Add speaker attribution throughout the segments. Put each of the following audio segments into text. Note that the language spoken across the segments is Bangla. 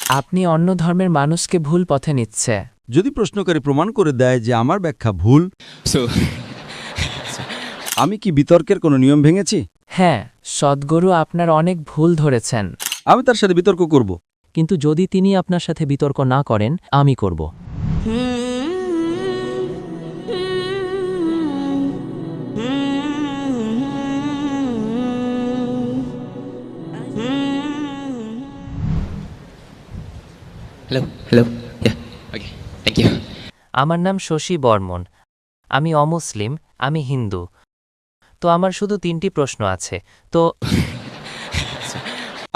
Speaker 1: আপনি অন্য ধর্মের মানুষকে ভুল পথে নিচ্ছে।
Speaker 2: যদি প্রশ্নকারী প্রমাণ করে দেয় যে আমার ব্যাখ্যা ভুল,
Speaker 3: So,
Speaker 2: আমি কি বিতর্কের কোনো নিয়ম ভেঙেছি?
Speaker 1: হ্যাঁ, সদ্গুরু আপনার অনেক ভুল ধরেছেন।
Speaker 2: আমি তার সাথে বিতর্ক করব।
Speaker 4: কিন্তু যদি তিনি আপনার সাথে বিতর্ক না করেন, আমি করব।
Speaker 3: hello. Yeah. Okay. Thank you.
Speaker 1: আমার নাম শশী বর্মন। আমি অমুসলিম, আমি হিন্দু। তো আমার শুধু 3টি প্রশ্ন আছে। তো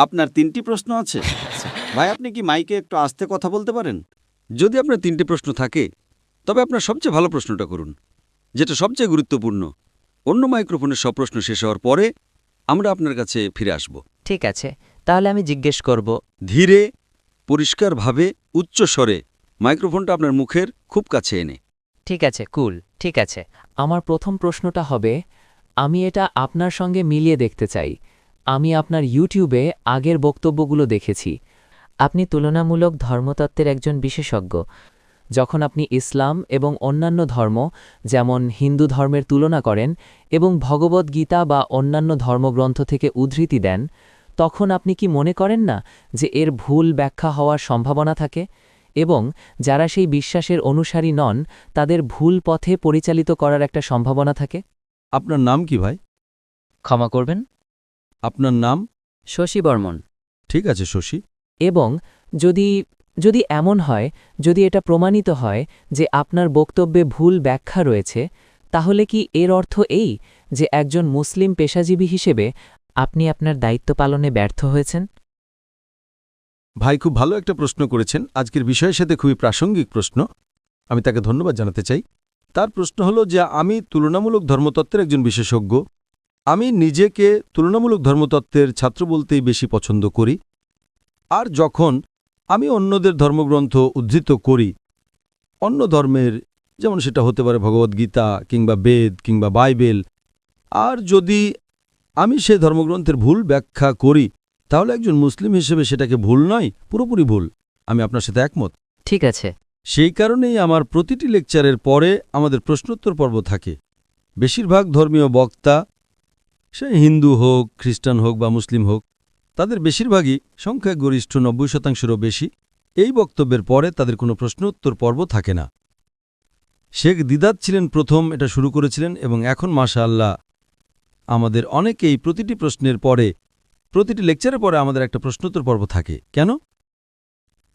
Speaker 2: আপনার 3টি প্রশ্ন আছে? ভাই, আপনি কি মাইকে একটু আস্তে কথা বলতে পারেন? যদি আপনার 3টি প্রশ্ন থাকে, তবে আপনার সবচেয়ে ভালো প্রশ্নটা করুন, যেটা সবচেয়ে গুরুত্বপূর্ণ। অন্য মাইক্রোফোনের সব প্রশ্ন শেষ হওয়ার পরে আমরা আপনার কাছে ফিরে আসব।
Speaker 1: ঠিক আছে, তাহলে আমি জিজ্ঞেস করব।
Speaker 2: ধীরে, পরিষ্কারভাবে, উচ্চ স্বরে মাইক্রোফোনটা আপনার মুখের খুব কাছে এনে।
Speaker 1: ঠিক আছে, কুল, ঠিক আছে।
Speaker 4: আমার প্রথম প্রশ্নটা হবে, আমি এটা আপনার সঙ্গে মিলিয়ে দেখতে চাই। আমি আপনার ইউটিউবে আগের বক্তব্যগুলো দেখেছি। আপনি তুলনামূলক ধর্মতত্ত্বের একজন বিশেষজ্ঞ। যখন আপনি ইসলাম এবং অন্যান্য ধর্ম, যেমন হিন্দু ধর্মের তুলনা করেন এবং ভগবদ্গীতা বা অন্যান্য ধর্মগ্রন্থ থেকে উদ্ধৃতি দেন, তখন আপনি কি মনে করেন না যে এর ভুল ব্যাখ্যা হওয়ার সম্ভাবনা থাকে এবং যারা সেই বিশ্বাসের অনুসারী নন তাদের ভুল পথে পরিচালিত করার একটা সম্ভাবনা থাকে?
Speaker 2: আপনার নাম কি ভাই?
Speaker 4: ক্ষমা করবেন?
Speaker 2: আপনার নাম?
Speaker 4: শশী বর্মন।
Speaker 2: ঠিক আছে শশী।
Speaker 4: এবং যদি এমন হয়, যদি এটা প্রমাণিত হয় যে আপনার বক্তব্যে ভুল ব্যাখ্যা রয়েছে, তাহলে কি এর অর্থ এই যে একজন মুসলিম পেশাজীবী হিসেবে আপনি আপনার দায়িত্ব পালনে ব্যর্থ হয়েছেন?
Speaker 2: ভাই, খুব ভালো একটা প্রশ্ন করেছেন। আজকের বিষয়ের সাথে খুবই প্রাসঙ্গিক প্রশ্ন। আমি তাকে ধন্যবাদ জানাতে চাই। তার প্রশ্ন হলো যে আমি তুলনামূলক ধর্মতত্ত্বের একজন বিশেষজ্ঞ। আমি নিজেকে তুলনামূলক ধর্মতত্ত্বের ছাত্র বলতেই বেশি পছন্দ করি। আর যখন আমি অন্যদের ধর্মগ্রন্থ উদ্ধৃত করি, অন্য ধর্মের, যেমন সেটা হতে পারে ভগবদ্গীতা কিংবা বেদ কিংবা বাইবেল, আর যদি আমি সে ধর্মগ্রন্থের ভুল ব্যাখ্যা করি, তাহলে একজন মুসলিম হিসেবে সেটাকে ভুল নয়, পুরোপুরি ভুল। আমি আপনার সাথে একমত।
Speaker 4: ঠিক আছে।
Speaker 2: সেই কারণেই আমার প্রতিটি লেকচারের পরে আমাদের প্রশ্নোত্তর পর্ব থাকে। বেশিরভাগ ধর্মীয় বক্তা, সে হিন্দু হোক, খ্রিস্টান হোক বা মুসলিম হোক, তাদের বেশিরভাগই, সংখ্যাগরিষ্ঠ 90%-রও বেশি, এই বক্তব্যের পরে তাদের কোনো প্রশ্নোত্তর পর্ব থাকে না। শেখ দিদাত ছিলেন প্রথম এটা শুরু করেছিলেন এবং এখন মাশাআল্লাহ আমাদের অনেকেই প্রতিটি প্রশ্নের পরে, প্রতিটি লেকচারের পরে আমাদের একটা প্রশ্নোত্তর পর্ব থাকে। কেন?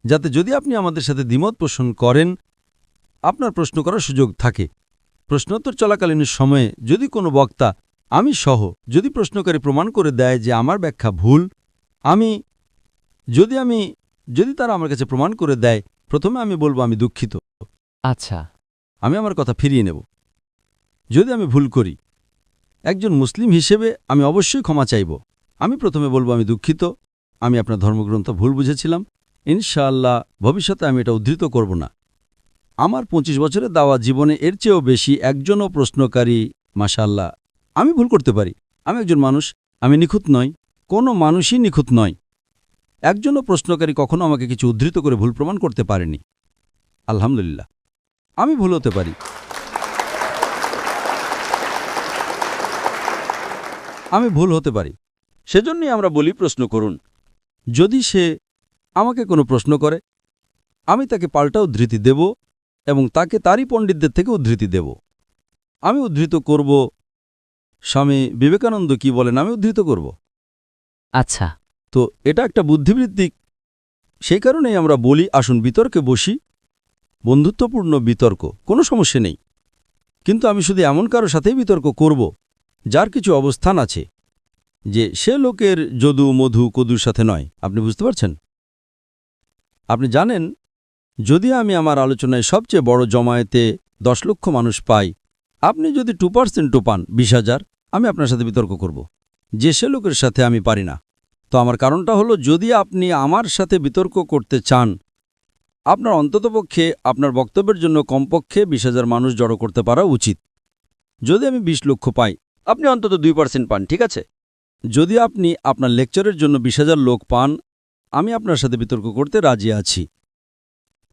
Speaker 2: যাতে যদি আপনি আমাদের সাথে দ্বিমত পোষণ করেন, আপনার প্রশ্ন করার সুযোগ থাকে। প্রশ্নোত্তর চলাকালীন সময়ে যদি কোনো বক্তা, আমি সহ, যদি প্রশ্নকারী প্রমাণ করে দেয় যে আমার ব্যাখ্যা ভুল, যদি তারা আমার কাছে প্রমাণ করে দেয়, প্রথমে আমি বলবো আমি দুঃখিত,
Speaker 4: আচ্ছা।
Speaker 2: আমি আমার কথা ফিরিয়ে নেব। যদি আমি ভুল করি, একজন মুসলিম হিসেবে আমি অবশ্যই ক্ষমা চাইব। আমি প্রথমে বলবো আমি দুঃখিত, আমি আপনার ধর্মগ্রন্থ ভুল বুঝেছিলাম। ইনশাআল্লাহ ভবিষ্যতে আমি এটা উদ্ধৃত করব না। আমার 25 বছরের দাওয়া জীবনে এর চেয়েও বেশি একজনও প্রশ্নকারী, মাশাআল্লাহ, আমি ভুল করতে পারি। আমি একজন মানুষ, আমি নিখুঁত নই, কোনো মানুষই নিখুঁত নয়। একজনও প্রশ্নকারী কখনো আমাকে কিছু উদ্ধৃত করে ভুল প্রমাণ করতে পারেনি। আলহামদুলিল্লাহ, আমি ভুল হতে পারি। আমি ভুল হতে পারি, সেজন্যই আমরা বলি প্রশ্ন করুন। যদি সে আমাকে কোনো প্রশ্ন করে, আমি তাকে পাল্টা উদ্ধৃতি দেব এবং তাকে তারই পণ্ডিতদের থেকে উদ্ধৃতি দেব। আমি উদ্ধৃত করব স্বামী বিবেকানন্দ কি বলেন, আমি উদ্ধৃত করব।
Speaker 4: আচ্ছা।
Speaker 2: তো এটা একটা বুদ্ধিবৃত্তিক। সেই কারণেই আমরা বলি আসুন বিতর্কে বসি, বন্ধুত্বপূর্ণ বিতর্ক, কোনো সমস্যা নেই। কিন্তু আমি শুধু এমন কারো সাথেই বিতর্ক করব যার কিছু অবস্থান আছে, যে সে লোকের যদু মধু কদুর সাথে নয়। আপনি বুঝতে পারছেন? আপনি জানেন, যদি আমি আমার আলোচনায় সবচেয়ে বড় জমায়েতে 10 লক্ষ মানুষ পাই, আপনি যদি 2% পান, 20,000, আমি আপনার সাথে বিতর্ক করব, যে সে লোকের সাথে আমি পারি না। তো আমার কারণটা হলো, যদি আপনি আমার সাথে বিতর্ক করতে চান, আপনার অন্ততপক্ষে আপনার বক্তব্যের জন্য কমপক্ষে 20,000 মানুষ জড়ো করতে পারা উচিত। যদি আমি 20 লক্ষ পাই, আপনি অন্তত 2% পান, ঠিক আছে? যদি আপনি আপনার লেকচারের জন্য 20,000 লোক পান, আমি আপনার সাথে বিতর্ক করতে রাজি আছি।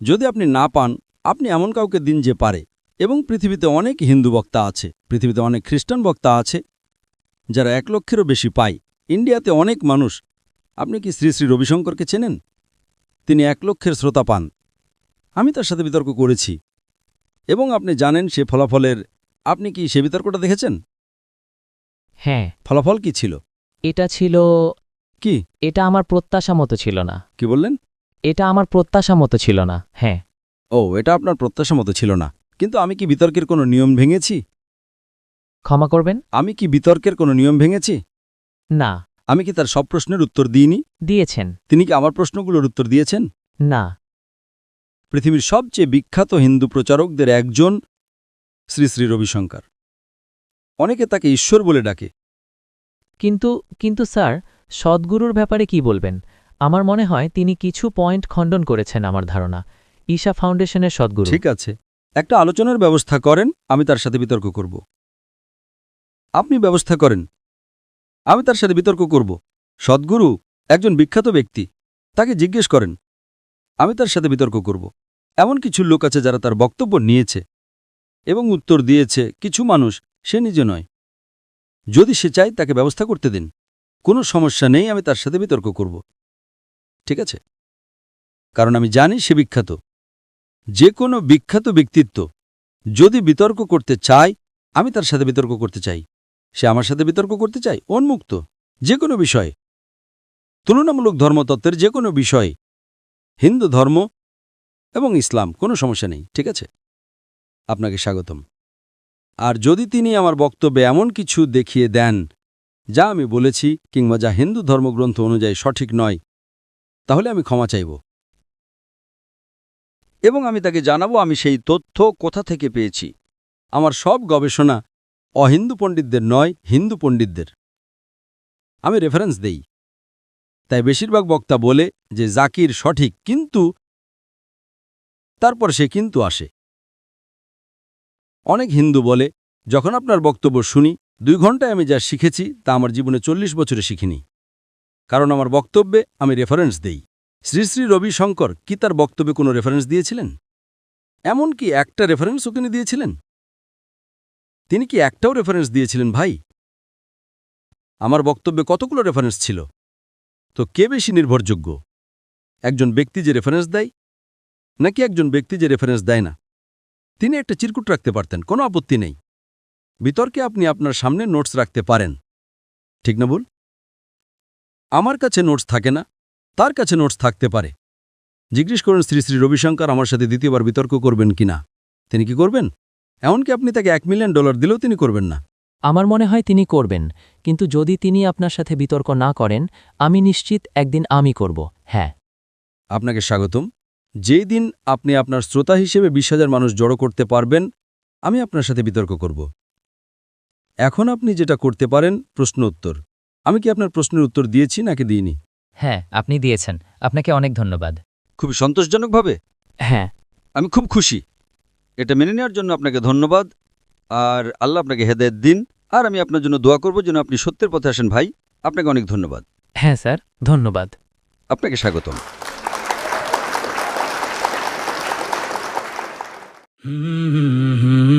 Speaker 2: যদি আপনি না পান, আপনি এমন কাউকে দিন যে পারে। এবং পৃথিবীতে অনেক হিন্দু বক্তা আছে, পৃথিবীতে অনেক খ্রিস্টান বক্তা আছে যারা 1 লক্ষেরও বেশি পায়। ইন্ডিয়াতে অনেক মানুষ। আপনি কি শ্রী শ্রী রবিশঙ্করকে চেনেন? তিনি 1 লক্ষের শ্রোতা পান। আমি তার সাথে বিতর্ক করেছি এবং আপনি জানেন সে ফলাফলের। আপনি কি সে বিতর্কটা দেখেছেন?
Speaker 4: হ্যাঁ,
Speaker 2: ফলাফল কি ছিল?
Speaker 4: এটা ছিল
Speaker 2: কি
Speaker 4: এটা আমার প্রত্যাশা মতো ছিল না।
Speaker 2: কি বললেন?
Speaker 4: এটা আমার প্রত্যাশা মতো ছিল না। হ্যাঁ।
Speaker 2: ও, এটা আপনার প্রত্যাশা মতো ছিল না। কিন্তু আমি কি বিতর্কের কোনো নিয়ম ভেঙেছি?
Speaker 4: ক্ষমা করবেন?
Speaker 2: আমি কি বিতর্কের কোনো নিয়ম ভেঙেছি?
Speaker 4: না।
Speaker 2: আমি কি তার সব প্রশ্নের উত্তর দিইনি?
Speaker 4: দিয়েছেন।
Speaker 2: তিনি কি আমার প্রশ্নগুলোর উত্তর দিয়েছেন?
Speaker 4: না।
Speaker 2: পৃথিবীর সবচেয়ে বিখ্যাত হিন্দু প্রচারকদের একজন শ্রী শ্রী রবিশঙ্কর। অনেকে তাকে ঈশ্বর বলে ডাকে।
Speaker 4: কিন্তু স্যার, সদ্গুরুর ব্যাপারে কি বলবেন? আমার মনে হয় তিনি কিছু পয়েন্ট খণ্ডন করেছেন আমার ধারণা। ঈশা ফাউন্ডেশনের সদ্গুরু।
Speaker 2: ঠিক আছে, একটা আলোচনার ব্যবস্থা করেন, আমি তার সাথে বিতর্ক করব। আপনি ব্যবস্থা করেন, আমি তার সাথে বিতর্ক করব। সদ্গুরু একজন বিখ্যাত ব্যক্তি, তাকে জিজ্ঞেস করেন, আমি তার সাথে বিতর্ক করব। এমন কিছু লোক আছে যারা তার বক্তব্য নিয়েছে এবং উত্তর দিয়েছে। কিছু মানুষ, সে নিজে নয়। যদি সে চায় তাকে ব্যবস্থা করতে দিন, কোনো সমস্যা নেই, আমি তার সাথে বিতর্ক করব। ঠিক আছে? কারণ আমি জানি সে বিখ্যাত। যে কোনো বিখ্যাত ব্যক্তিত্ব যদি বিতর্ক করতে চায়, আমি তার সাথে বিতর্ক করতে চাই। সে আমার সাথে বিতর্ক করতে চায়, উন্মুক্ত, যে কোনো বিষয়ে, তুলনামূলক ধর্মতত্ত্বের যে কোনো বিষয়ে, হিন্দু ধর্ম এবং ইসলাম, কোনো সমস্যা নেই। ঠিক আছে? আপনাকে স্বাগতম। আর যদি তিনি আমার বক্তব্যে এমন কিছু দেখিয়ে দেন যা আমি বলেছি কিংবা যা হিন্দু ধর্মগ্রন্থ অনুযায়ী সঠিক নয়, তাহলে আমি ক্ষমা চাইব এবং আমি তাকে জানাবো আমি সেই তথ্য কোথা থেকে পেয়েছি। আমার সব গবেষণা অহিন্দু পণ্ডিতদের নয়, হিন্দু পণ্ডিতদের। আমি রেফারেন্স দেই। তাই বেশিরভাগ বক্তা বলে যে জাকির সঠিক, কিন্তু তারপর সে কিন্তু আসে। অনেক হিন্দু বলে, যখন আপনার বক্তব্য শুনি 2 ঘন্টায় আমি যা শিখেছি তা আমার জীবনে 40 বছরে শিখিনি। কারণ আমার বক্তব্যে আমি রেফারেন্স দেই। শ্রী শ্রী রবিশঙ্কর কি তার বক্তব্যে কোনো রেফারেন্স দিয়েছিলেন? এমনকি একটা রেফারেন্সও তিনি দিয়েছিলেন? তিনি কি একটাও রেফারেন্স দিয়েছিলেন? ভাই, আমার বক্তব্যে কতগুলো রেফারেন্স ছিল। তো কে বেশি নির্ভরযোগ্য, একজন ব্যক্তি যে রেফারেন্স দেয় নাকি একজন ব্যক্তি যে রেফারেন্স দেয় না? তিনি একটা চিরকুট রাখতে পারতেন, কোনো আপত্তি নেই। বিতর্কে আপনি আপনার সামনে নোটস রাখতে পারেন, ঠিক না ভুল? আমার কাছে নোটস থাকে না, তার কাছে নোটস থাকতে পারে। জিজ্ঞেস করুন শ্রী শ্রী রবিশঙ্কর আমার সাথে দ্বিতীয়বার বিতর্ক করবেন কিনা। তিনি কি করবেন? এমনকি আপনি তাকে $1 মিলিয়ন দিলেও তিনি করবেন না।
Speaker 4: আমার মনে হয় তিনি করবেন, কিন্তু যদি তিনি আপনার সাথে বিতর্ক না করেন, আমি নিশ্চিত একদিন আমি করব। হ্যাঁ।
Speaker 2: আপনাকে স্বাগতম। যেই দিন আপনি আপনার শ্রোতা হিসেবে 20,000 মানুষ জড়ো করতে পারবেন, আমি আপনার সাথে বিতর্ক করব। এখন আপনি যেটা করতে পারেন, প্রশ্ন উত্তর। আমি কি আপনার প্রশ্নের উত্তর দিয়েছি নাকি দিইনি?
Speaker 1: হ্যাঁ, আপনি দিয়েছেন। আপনাকে অনেক ধন্যবাদ।
Speaker 2: খুবই সন্তোষজনকভাবে।
Speaker 4: হ্যাঁ।
Speaker 2: আমি খুব খুশি। এটা মেনে নেওয়ার জন্য আপনাকে ধন্যবাদ। আর আল্লাহ আপনাকে হেদায়েত দিন। আর আমি আপনার জন্য দোয়া করব যেন আপনি সত্যের পথে আসেন। ভাই, আপনাকে অনেক ধন্যবাদ।
Speaker 4: হ্যাঁ স্যার, ধন্যবাদ।
Speaker 2: আপনাকে স্বাগতম।
Speaker 3: Mm-hmm.